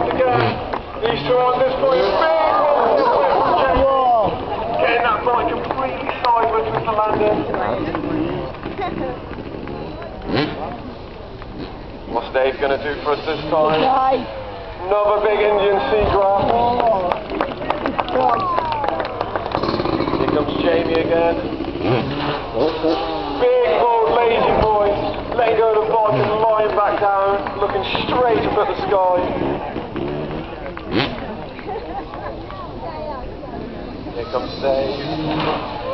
once again. These two on this point. Big one from Jamie. Getting that bike completely sideways with the landing. What's Dave going to do for us this time? Another big Indian sea grab. Here comes Jamie again. Big bold lazy boy. Letting go of the bike and lying back down, looking straight up at the sky. Here comes Dave.